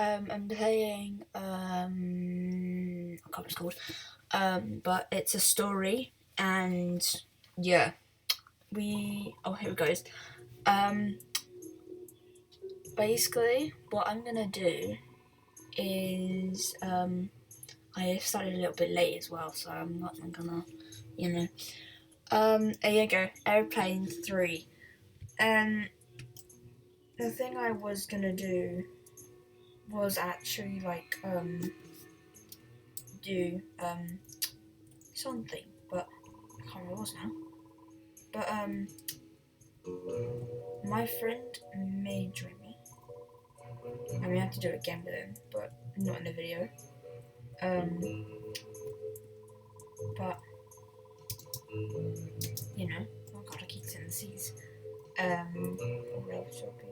I'm playing I can't remember what it's called. But it's a story, and yeah, here it goes. Basically, what I'm gonna do is I started a little bit late as well, so I'm not gonna, you know. Here you go, Airplane 3. And the thing I was gonna do was actually like do something, but I can't remember what it was now. But my friend may join me. I mean, I have to do it again with him, but not in the video. But you know, oh god, I keep saying the C's. What else will be?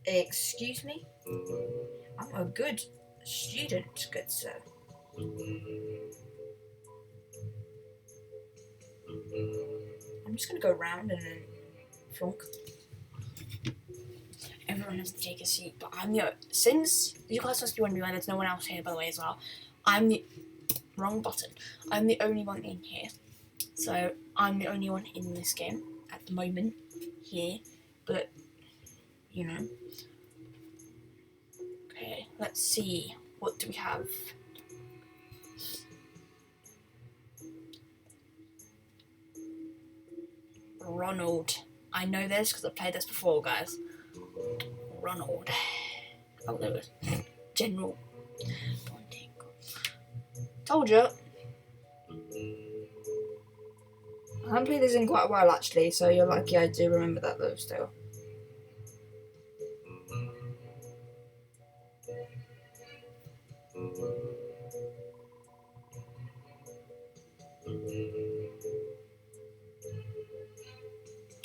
Excuse me? I'm a good student, good sir. I'm just gonna go around and then flunk. Everyone has to take a seat, but since you guys must be wondering why there's no one else here, by the way, as well. I'm the wrong button. I'm the only one in here, so I'm the only one in this game at the moment here. But you know, okay. Let's see. What do we have? Ronald. I know this because I've played this before, guys. Ronald. Oh, there it is. General. Told you. I haven't played this in quite a while, actually, so you're lucky I do remember that, though, still.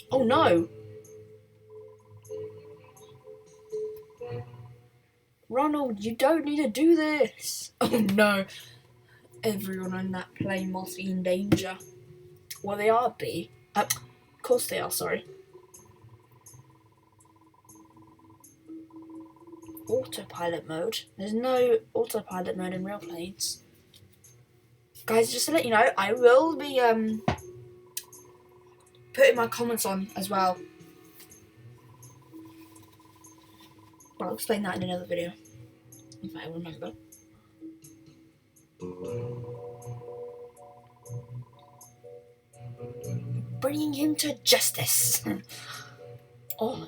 Oh, no! Ronald, you don't need to do this! Oh, no. Everyone on that plane must be in danger. Well, they are, B. Of course they are, sorry. Autopilot mode? There's no autopilot mode in real planes. Guys, just to let you know, I will be putting my comments on as well. Well, I'll explain that in another video, if I remember. Bringing him to justice. Oh.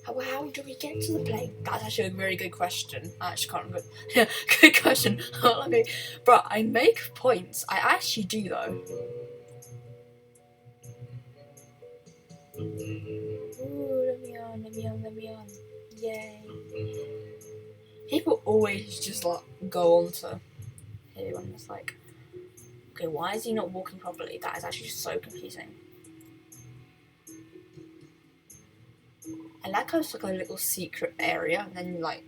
How do we get to the plane? That's actually a very good question. I actually can't remember. Yeah, good question. Bro, I make points. I actually do, though. Ooh, let me on. Yay. People always just, like, go on to here and it's like, okay, why is he not walking properly? That is actually so confusing. I like how it's like a little secret area, and then like,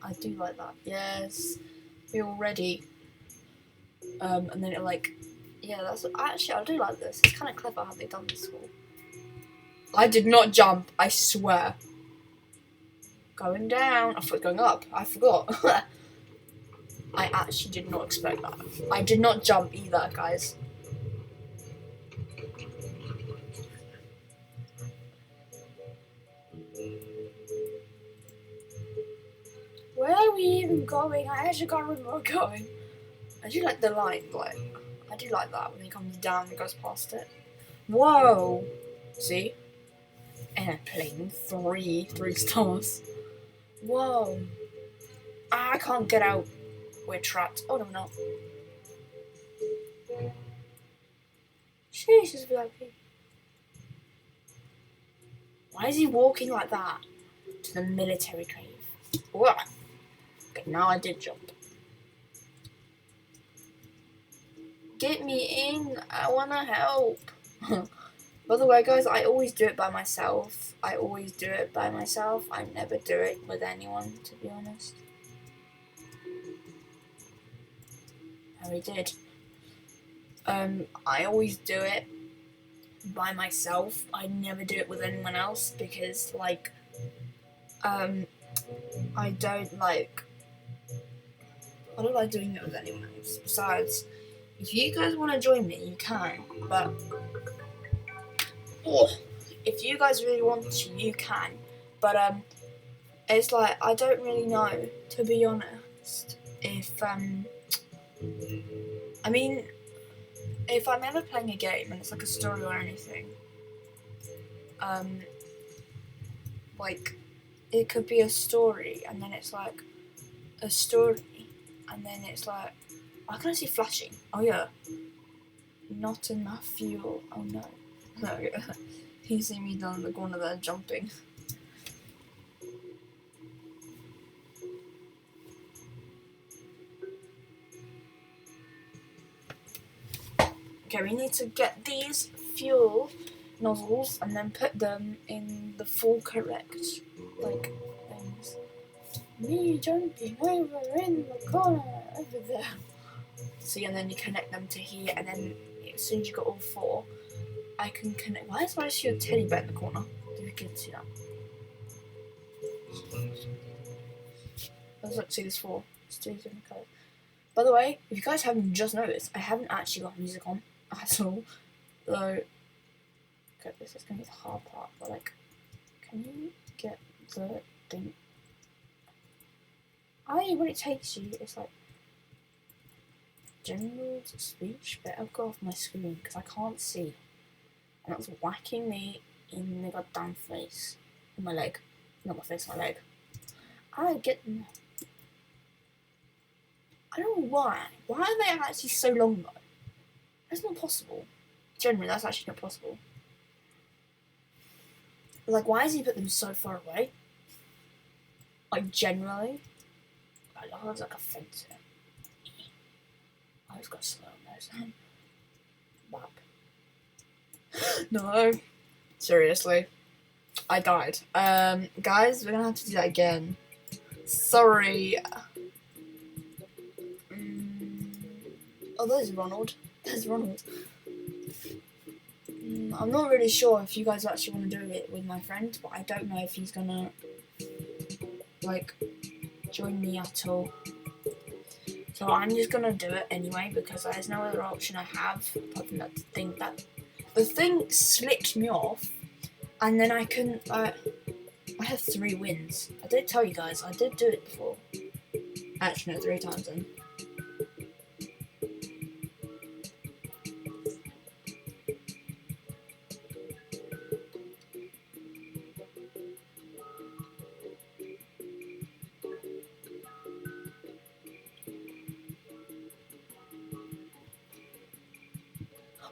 I do like that. Yes, we're all ready. And then it like, yeah, that's actually I do like this. It's kind of clever how they've done this all. I did not jump. I swear. Going down. I thought going up. I forgot. I actually did not expect that. I did not jump either, guys. Where are we even going? I actually can't remember where we're going. I do like the line, like, I do like that when he comes down and goes past it. Whoa! See? Airplane 3 stars. Whoa. I can't get out. We're trapped. Oh, no, we're not. Jesus, VIP. Why is he walking like that? To the military cave. Whoa. Okay, now I did jump. Get me in. I wanna help. By the way, guys, I always do it by myself. I never do it with anyone, to be honest. I already did. I always do it by myself. I never do it with anyone else because, like, I don't like doing it with anyone else. Besides, if you guys want to join me, you can, but if you guys really want to, you can. But it's like I don't really know, to be honest, if I mean, if I'm ever playing a game and it's like a story or anything, like it could be a story and then it's like a story and then it's like, why can I see flashing? Oh yeah, not enough fuel. Oh no. No, you see me down the corner there jumping. Okay, we need to get these fuel nozzles and then put them in the full correct, like, things. Me jumping over in the corner over there. See, and then you connect them to here, and then as soon as you got all four, I can connect. Why is there a teddy bear in the corner? Do you can see that? Let's see this four. It's two different colours. By the way, if you guys haven't just noticed, I haven't actually got music on at all. Though, okay, this is gonna be the hard part. But like, can you get the thing? When it takes you, it's like general speech. But I've got off my screen because I can't see, and that's whacking me in the goddamn face, in my leg, not my face, my leg. I don't know why. Why are they actually so long though? That's not possible. Generally, that's actually not possible. Like, why has he put them so far away? Like, generally. I love there's like a fence here. I just got slow on those. Back. No. Seriously. I died. Guys, we're gonna have to do that again. Sorry. Oh, there's Ronald. There's Ronald. I'm not really sure if you guys actually want to do it with my friend, but I don't know if he's gonna, like, join me at all. So I'm just gonna do it anyway because there's no other option I have apart from that thing. The thing slipped me off, and then I couldn't. I had 3 wins. I did tell you guys I did do it before. Actually, no, 3 times then.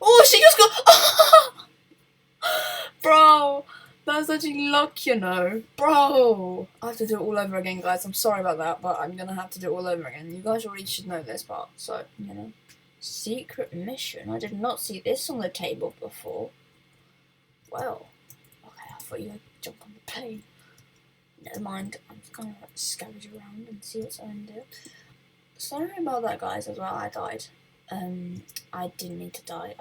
Oh, she just got. Bro, that's actually luck, you know. Bro, I have to do it all over again, guys. I'm sorry about that, but I'm gonna have to do it all over again. You guys already should know this part, so, you know. Secret mission. I did not see this on the table before. Well, okay, I thought you would jump on the plane. Never mind, I'm just gonna scavenge around and see what's in there. Sorry about that, guys, as well. I died. I didn't mean to die.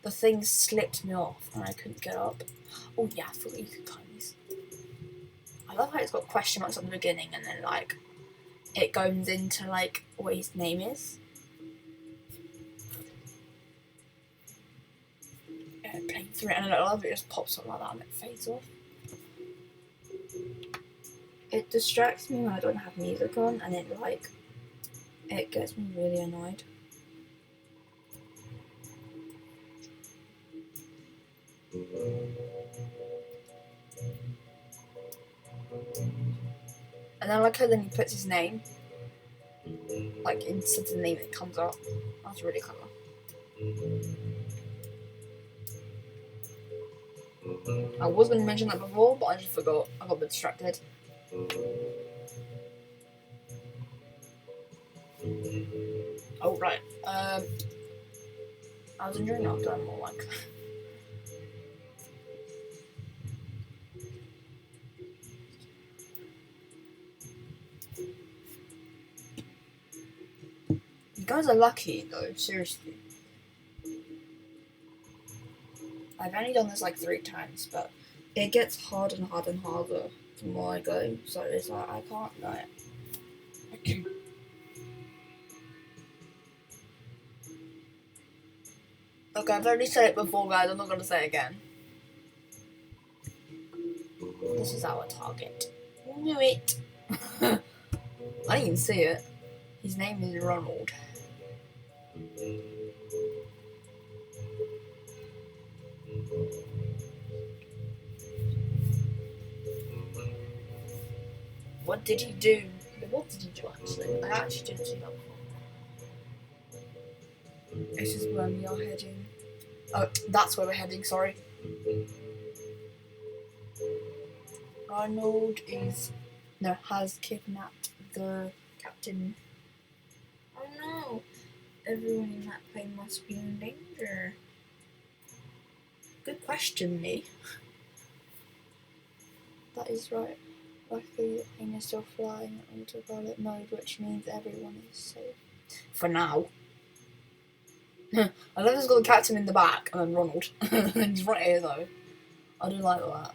The thing slipped me off and I couldn't get up. Oh yeah, I thought you could climb these. I love how it's got question marks at the beginning and then like it goes into like what his name is. Playing through it, and I love it just pops up like that and it fades off. It distracts me when I don't have music on, and it gets me really annoyed. And I like how then he puts his name, like instead of the name that comes up. That's really clever. I was going to mention that before, but I just forgot. I got a bit distracted. Oh, right. I was enjoying that, doing more like. You guys are lucky, though, seriously. I've only done this like 3 times, but it gets harder and harder and harder the more I go. So it's like I can't like. Okay, I've already said it before, guys. I'm not gonna say it again. This is our target. Knew it. I didn't even see it. His name is Ronald. What did he do? What did he do actually? I actually didn't see that before. This is where we are heading. Oh, that's where we're heading, sorry. Arnold has kidnapped the captain. Oh no! Everyone in that plane must be in danger. Good question, me. That is right. Luckily, the plane is still flying in autopilot mode, which means everyone is safe. For now. I love this got the captain in the back and then Ronald. He's right here though. I do like that.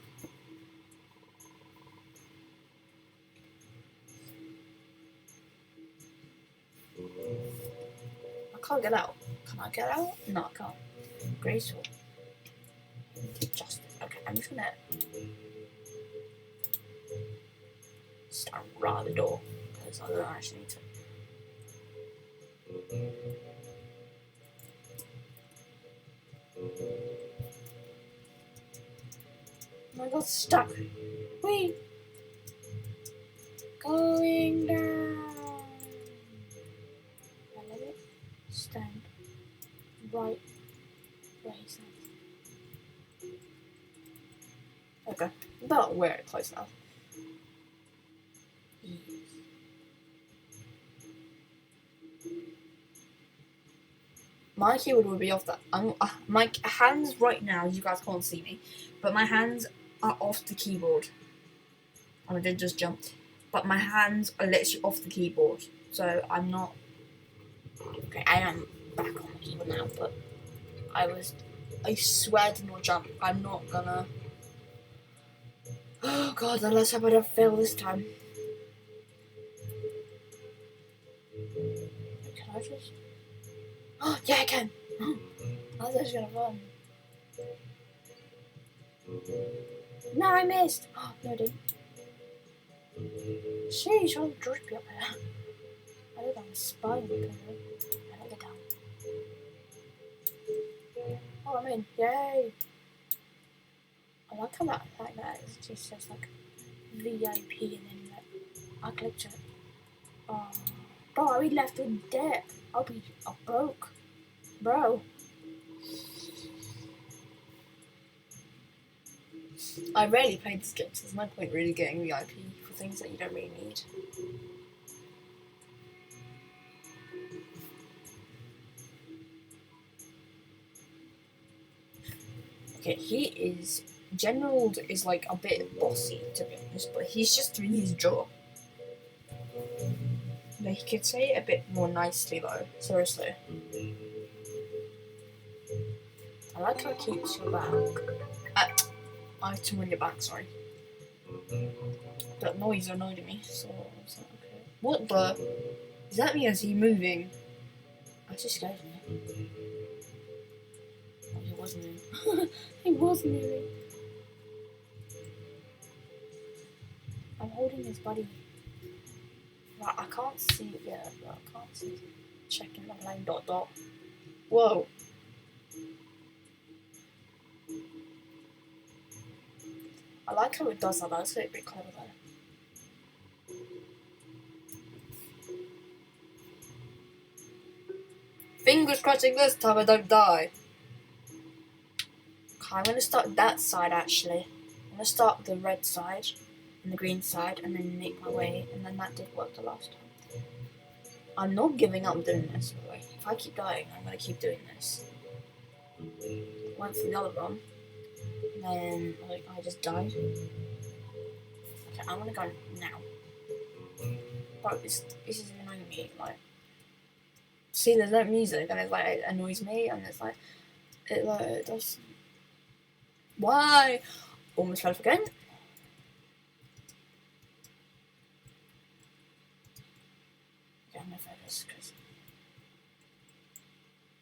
I can't get out. Can I get out? No, I can't. Graceful. Justice. Okay, I'm just gonna start right at the door because I don't actually need to. Oh, I got stuck. Wait. Going down. I let it stand right where he stands. Okay, about where it close enough. Yes. My keyboard will be off that. My hands right now, you guys can't see me, but my hands are off the keyboard. I did just jump, but my hands are literally off the keyboard, so I'm not. Okay, I am back on the keyboard now, but I swear to not jump. I'm not gonna. Oh god, let's hope I don't fail this time. Can I just? Oh yeah, I can. I was actually gonna run. No, I missed. Oh no, I didn't. Sheesh, I'm drippy up there. I think I'm spying. I don't get down. Oh, I'm in. Yay! I like how that just says like VIP and then like I clicked it. Oh, bro, I'll be left in debt. I'll broke, bro. I rarely play this game, so there's no point really getting VIP for things that you don't really need. Okay, General is like a bit bossy to be honest, but he's just doing his job. Like, he could say it a bit more nicely though, seriously. I like how it keeps your back. Item on your back, sorry. That noise annoyed me, so I was like, okay. What the? Is that me? Is he moving? That just scared me. Oh, he was moving. He was moving. I'm holding his body. Right, I can't see it yet, but I can't see it. Checking the plane. ... Whoa. I like how it does that. That's a bit clever though. Fingers crossing this time I don't die. Okay, I'm gonna start that side actually. I'm gonna start the red side and the green side and then make my way, and then that did work the last time. I'm not giving up doing this, by the way. If I keep dying, I'm gonna keep doing this. Went for the other one. Then I just died. Okay, I'm gonna go now. Bro, this is annoying me. Like, see, there's no music, and it annoys me, and it does. Why? almost fell off again. Okay, I'm gonna focus because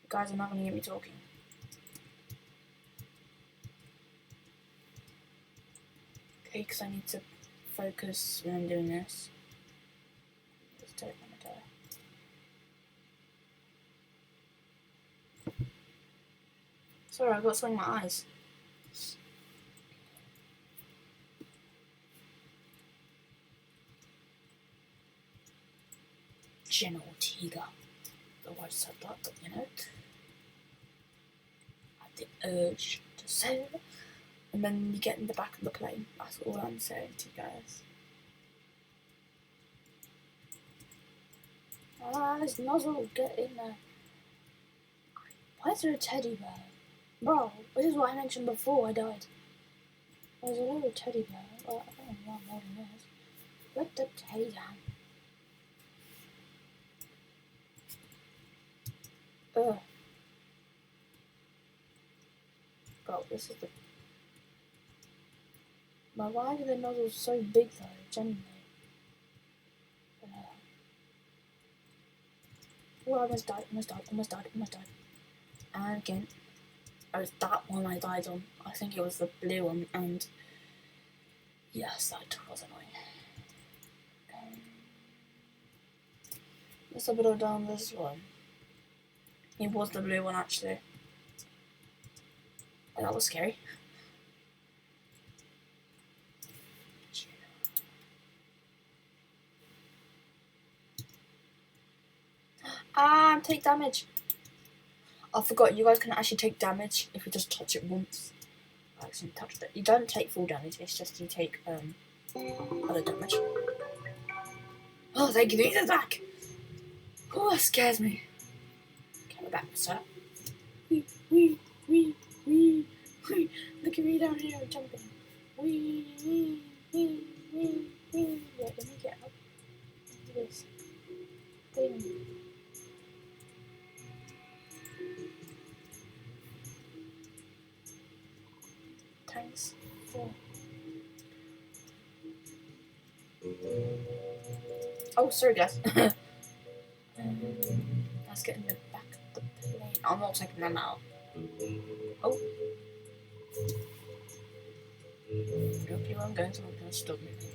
you guys are not gonna hear me talking. Okay, because I need to focus when I'm doing this. Just don't want to die. Sorry, I've got something in my eyes. Jenna Ortega. Though I said that, but you know. I had the urge to say it. And then you get in the back of the plane. That's all I'm saying to you guys. Ah, this nozzle, get in there. Why is there a teddy bear? Bro, this is what I mentioned before I died. There's a little teddy bear. Well, I don't know what more than this. Let the teddy down. Ugh. Bro, this is the... But why are the nozzles so big though? Genuinely. Oh, I almost died. And again, it was that one I died on. I think it was the blue one, and yes, that was annoying. Let's have a look down this one. It was the blue one actually. Oh, that was scary. Ah, take damage. I forgot, you guys can actually take damage if you just touch it once. I accidentally touched it. You don't take full damage, it's just you take other damage. Oh, thank you, these are back! Oh, that scares me. Okay, we're back, sir. Wee. Look at me down here, jumping. Wee. Wait, let me get up. Look at this. Boom. Thanks. Oh, sorry guys. Let's get in the back of the plane. I'm not taking them out. Oh. Don't you, I'm going to stop moving.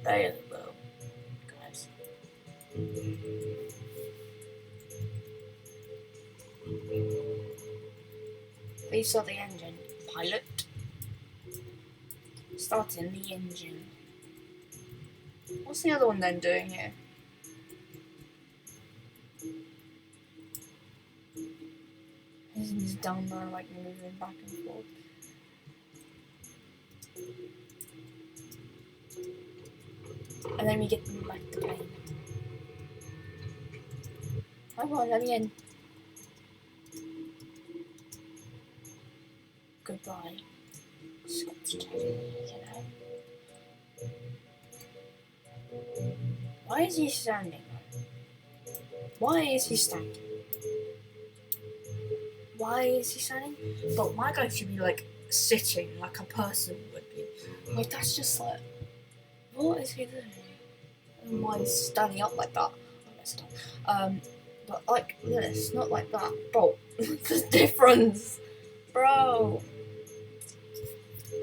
There we go, guys. These are the engine. Pilot. Starting the engine. What's the other one then doing here? He's down there like moving back and forth. And then we get them back to the plane. Come on, let me in. Goodbye. Scotch Teddy, you know. Why is he standing? Why is he standing? Why is he standing? But my guy should be like sitting like a person would be. Like that's just like, what is he doing? And why is he standing up like that? I messed up. But like this, not like that. Bro, the difference, bro.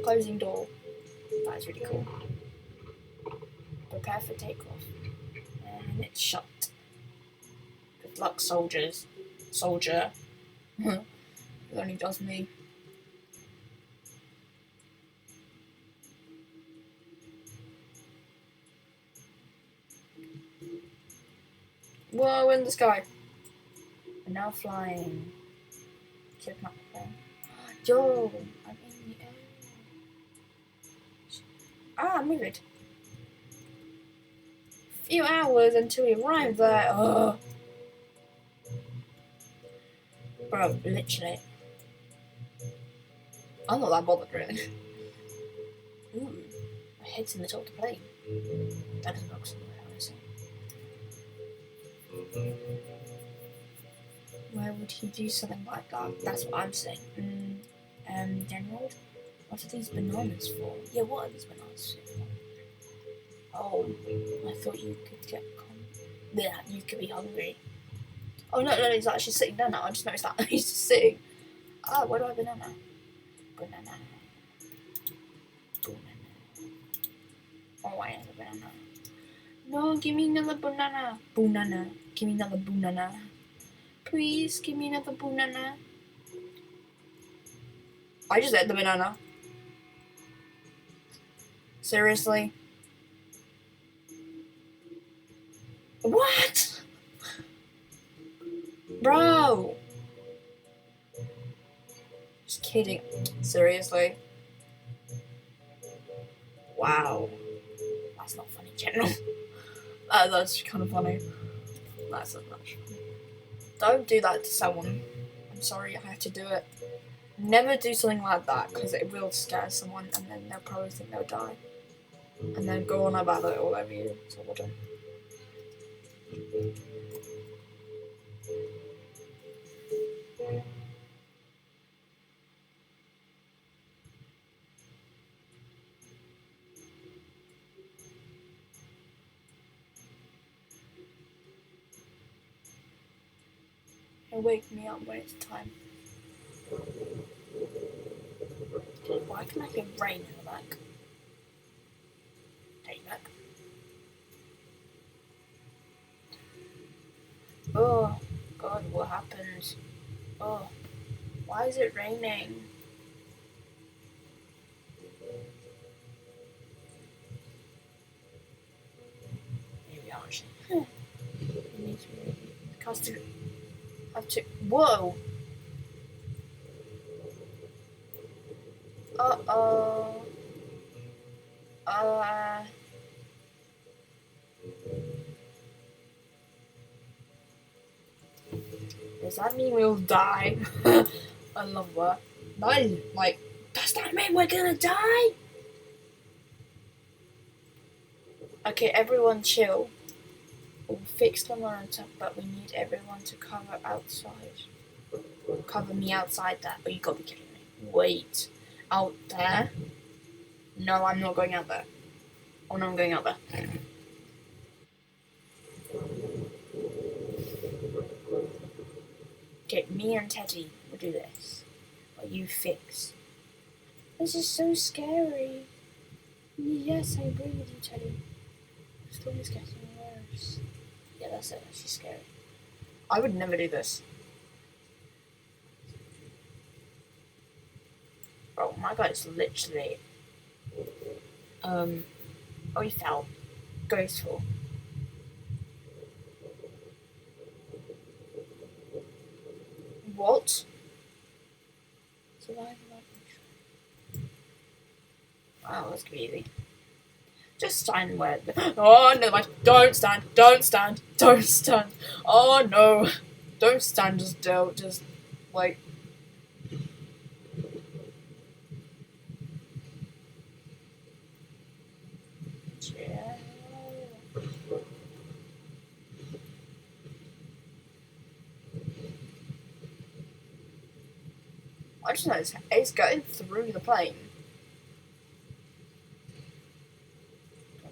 Closing door. That is really cool. Prepare for takeoff. And it's shut. Good luck, soldiers. Soldier. It only does me. Whoa, in the sky. We're now flying. Kidnap the plane. Yo, I'm in the air. Ah, move it. Few hours until we arrive there. Ugh. Bro, literally. I'm not that bothered, really. Ooh, my head's in the top of the plane. That doesn't look so promising. Why would he do something like that? That's what I'm saying. General, what are these bananas for? Yeah, what are these bananas for? Oh, I thought you could get. Yeah, you could be hungry. Oh no, he's actually sitting down now. I just noticed that he's just sitting. Ah, where do I have banana? Banana. Oh, I have a banana. No, give me another banana. Banana. Give me another banana. Please, give me another banana. I just ate the banana. Seriously? What? Bro! Just kidding. Seriously? Wow. That's not funny, General. That's kind of funny. That's not much funny. Don't do that to someone. I'm sorry, I have to do it. Never do something like that, because it will scare someone, and then they'll probably think they'll die. And then go on about it all over you. So well done. He'll wake me up when it's time. Why can I hear rain in the back? Take back. Oh, God, what happened? Oh, why is it raining? Maybe I'll actually. It needs me. Have to. Whoa! Uh-oh. Does that mean we'll die? I love that. No, like, does that mean we're gonna die? Okay, everyone chill. We'll fix the monitor, but we need everyone to cover outside. Cover me outside there. Oh, you gotta be kidding me. Wait. Out there? No, I'm not going out there. Oh no, I'm going out there. Okay, me and Teddy will do this. But you fix. This is so scary. Yes, I agree with you, Teddy. The storm is getting worse. Yeah, that's it. She's scary. I would never do this. Oh my god, it's literally. Oh, he fell. Graceful. What? Survival. Wow, that's gonna be easy. Just stand where. Oh no! Don't stand! Don't stand! Don't stand! Oh no! Don't stand. Just don't. Just like. Yeah. I just know it's going through the plane.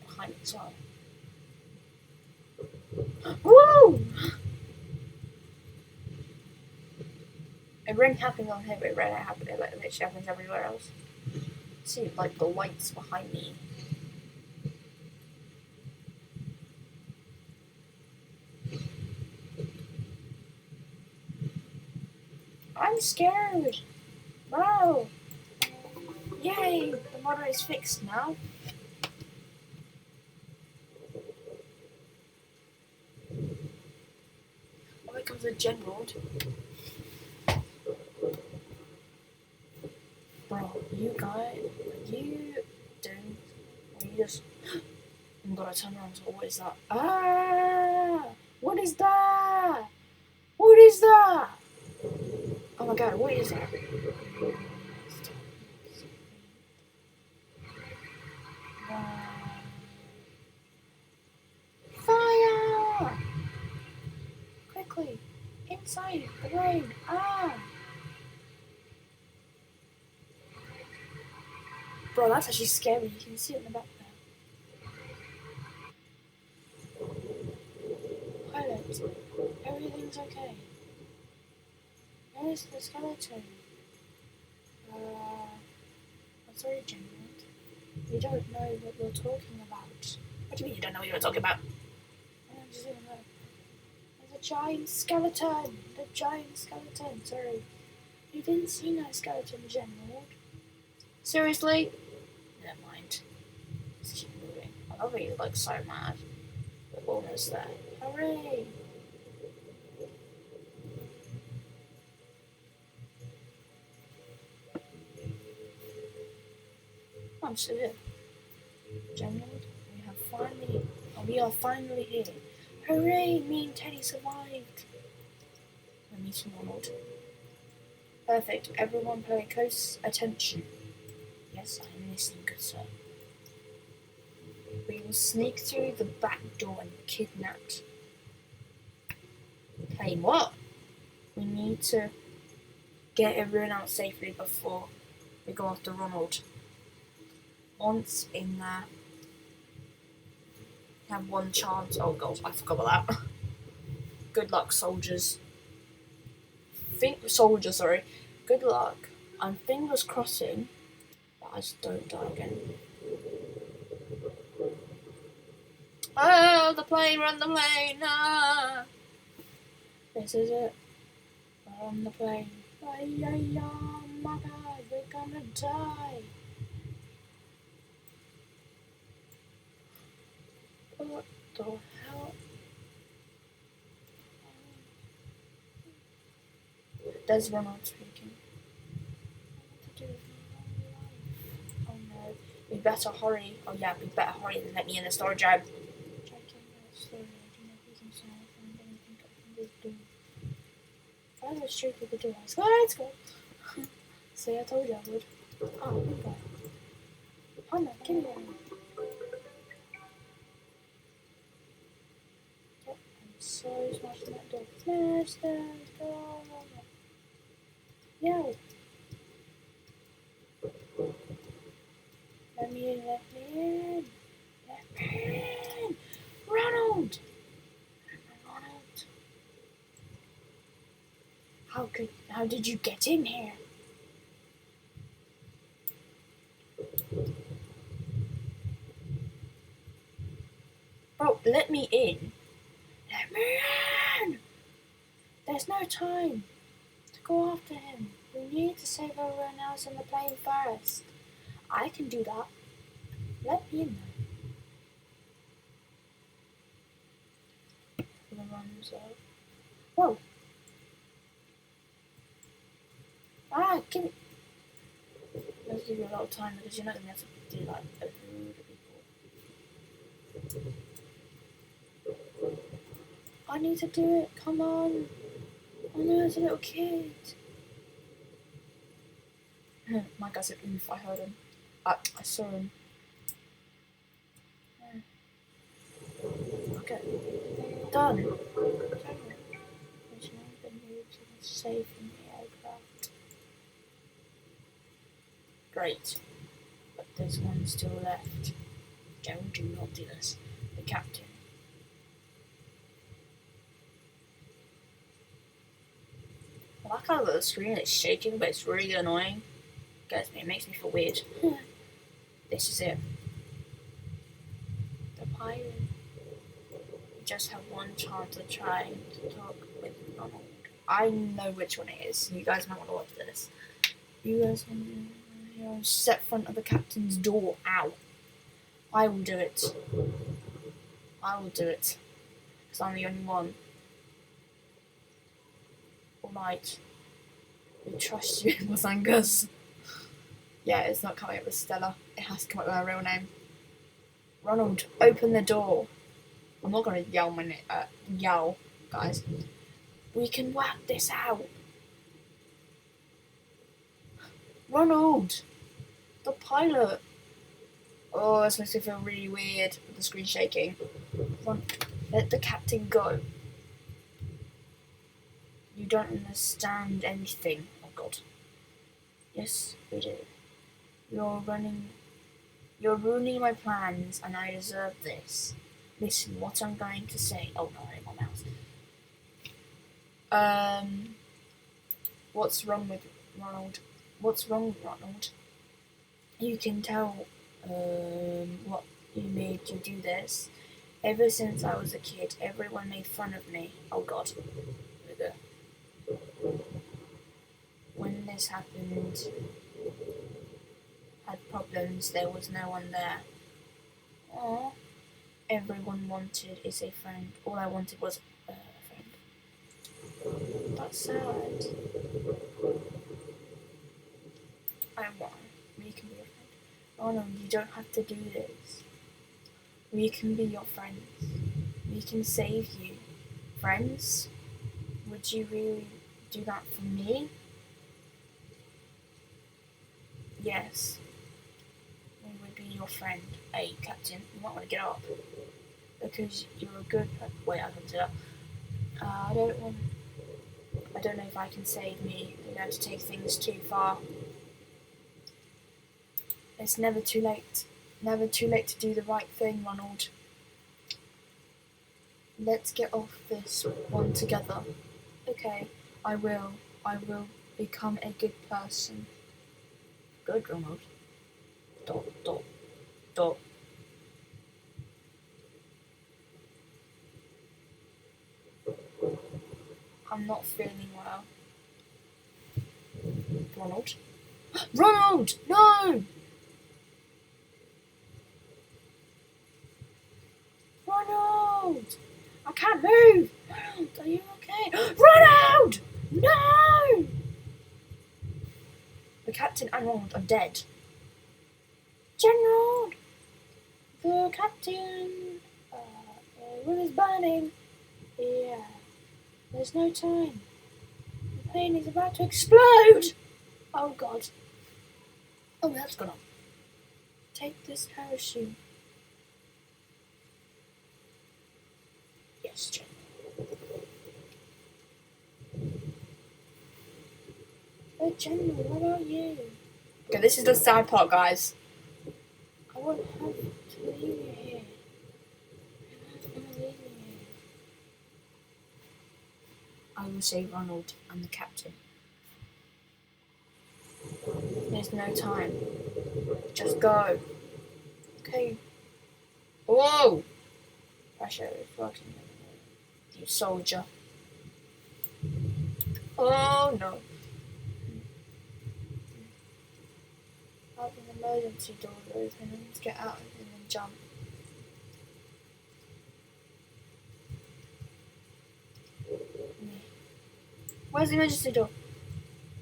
Behind it as well. Woo! It really happens on here, but it really happens. It literally happens everywhere else. See, like the lights behind me. I'm scared. Wow. Yay! The model is fixed now. Oh, here comes the general. Bro, you guys, you doing? You just. I'm gonna turn around. So what is that? Ah! What is that? What is that? Oh my god! What is that? Fire! Quickly, inside the Bro, that's actually scary. You can see it in the back there. Pilot, everything's okay. Where's the skeleton? I'm sorry, General. We don't know what you're talking about. What do you mean you don't know what you're talking about? I just don't know. There's a giant skeleton! The giant skeleton, sorry. You didn't see no skeleton, General. Seriously? Never mind. Let's keep moving. I love it, you look so mad. We're almost there. Hooray! I'm still here. General, we are finally here. Hooray! Me and Teddy survived. We're meeting Ronald. Perfect. Everyone pay close attention. Yes, I am listening, good sir. We will sneak through the back door and kidnap. Plane what? We need to get everyone out safely before we go after Ronald. Once in there, you have one chance. Oh god, I forgot about that. Good luck, soldiers. Sorry. Good luck. I'm fingers crossing that I just don't die again. Oh, the plane, run the plane! Ah! This is it. We're on the plane. Oh my god, we're gonna die. What the hell? There's Ronald speaking. What to do with my life? Oh no. We better hurry. Oh yeah, we better hurry and let me in the storage room. Checking the storage, we can find anything open this door. Try to straight through the door. Let's go. See, I told you I would. Oh, good guy. Hannah, give me one. Yep, I'm so smashing that door. Smash that door. Yo. Let me in, let me in. Let me in. Ronald. Ronald. How did you get in here? Bro, let me in. Let me in. There's no time to go after him. We need to save everyone else in the plane first. I can do that. Let me in though. The runs up. Whoa. Give me. Let's give you a lot of time because you're not going to have to do like a load of people. I need to do it. Come on. I know as a little kid. My guy said oof, I heard him. I saw him. Okay. Done. Which now been moved to the safe in the aircraft. Great. But there's one still left. Don't do not do this. The captain. I like how the screen is shaking, but it's really annoying. It makes me feel weird. This is it. The pilot. We just have one chance of trying to talk with Ronald. I know which one it is. You guys might want to watch this. You guys want to step front of the captain's door. Ow. I will do it. I will do it. Because I'm the only one. Alright. We trust you, Masangas. Yeah, it's not coming up with Stella. It has to come up with her real name. Ronald, open the door. I'm not going to yell, guys. We can work this out. Ronald! The pilot! Oh, this makes me feel really weird with the screen shaking. Let the captain go. You don't understand anything. Oh god. Yes, we do. You're running You're ruining my plans, and I deserve this. Listen, what I'm going to say. Oh no, in my mouth. What's wrong with Ronald? What's wrong, Ronald? You can tell, what you made you do this. Ever since I was a kid, everyone made fun of me. Oh God. When this happened, had problems, there was no one there. Aww. Everyone wanted is a friend. All I wanted was a friend. That's sad. I won. We can be a friend. Oh no, you don't have to do this. We can be your friends. We can save you. Friends? Would you really do that for me? Yes. We would be your friend. Hey, Captain, you might want to get up. Because you're a good person. Wait, I can do that. I don't know if I can save me. You're going to take things too far. It's never too late. Never too late to do the right thing, Ronald. Let's get off this one together. Okay, I will. I will become a good person. Good, Ronald. Dot, dot, dot. I'm not feeling well. Ronald? Ronald! No! Ronald! I can't move! Ronald, are you okay? Ronald! No! The captain and Ronald are dead. General! The captain! The room is burning. Yeah. There's no time. The plane is about to explode! Oh God. Oh, that's gone on. Take this parachute. Yes, General. Oh, General, what about you? Okay, this is the sad part, guys. I won't have to leave you here. I'm not gonna leave you here. I will save Ronald and the captain. There's no time. Just go. Okay. Whoa! Pressure is working. You soldier. Oh no. Out an emergency door open and get out and then jump. Where's the emergency door?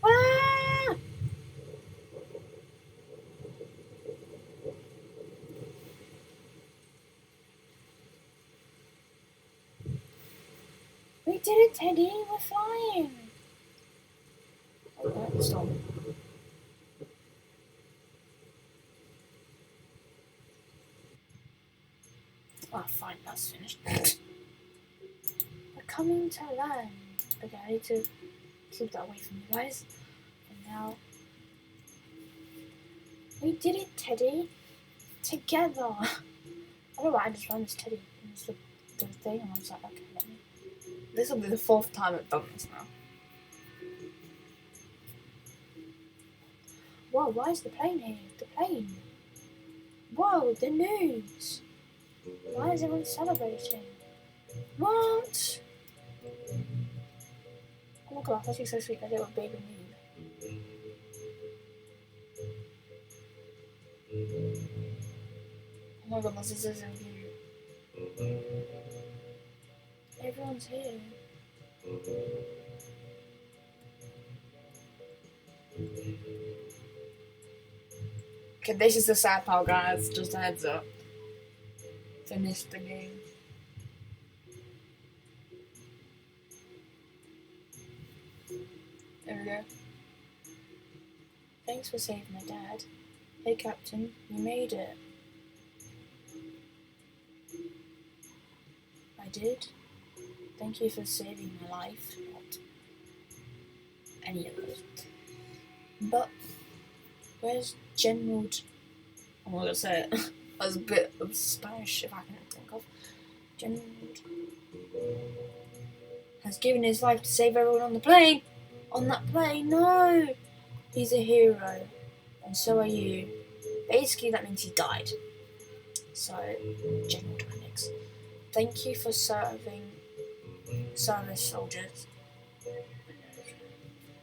Ah! We did it, Teddy. We're flying. Okay, stop. Ah, fine, that's finished. We're coming to land. Okay, I need to keep that away from you guys. And now, we did it, Teddy. Together. I don't know why I just ran this Teddy into the thing, and I was like, okay, let me. This will be the 4th time I've done this now. Whoa, why is the plane here? The plane. Whoa, the news. Why is everyone celebrating? What? Oh my god, that's so sweet. I did a baby moon. Oh my god, this is so cute. Everyone's here. Okay, this is the sad part, guys. Just a heads up. Finish the game. There we go. Thanks for saving my dad. Hey, Captain, you made it. I did. Thank you for saving my life. Not any of those. But where's General? I'm not gonna say it. That's a bit of Spanish if I can think of. General has given his life to save everyone on the plane. On that plane, no! He's a hero. And so are you. Basically, that means he died. So, General Dynamics. Thank you for serving service soldiers.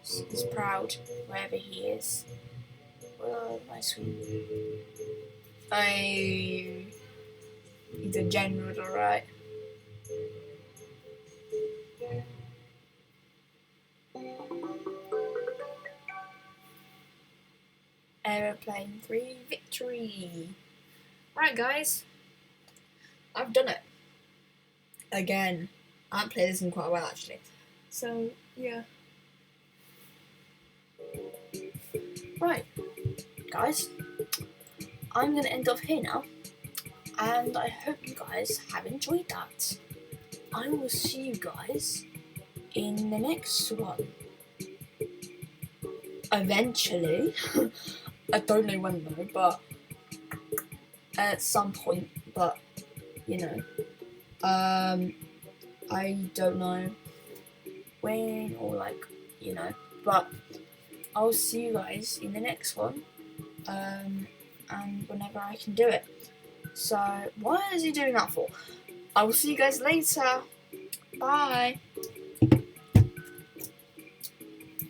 He's proud wherever he is. Oh, my sweet. He's a general, alright. Aeroplane 3 victory. Right, guys. I've done it. Again. I haven't played this in quite a while, actually. So, yeah. Right. Guys. I'm going to end off here now. And I hope you guys have enjoyed that. I will see you guys in the next one. Eventually. I don't know when though, but at some point, but you know. I don't know when or you know, but I'll see you guys in the next one. And whenever I can do it. So, what is he doing that for? I will see you guys later. Bye.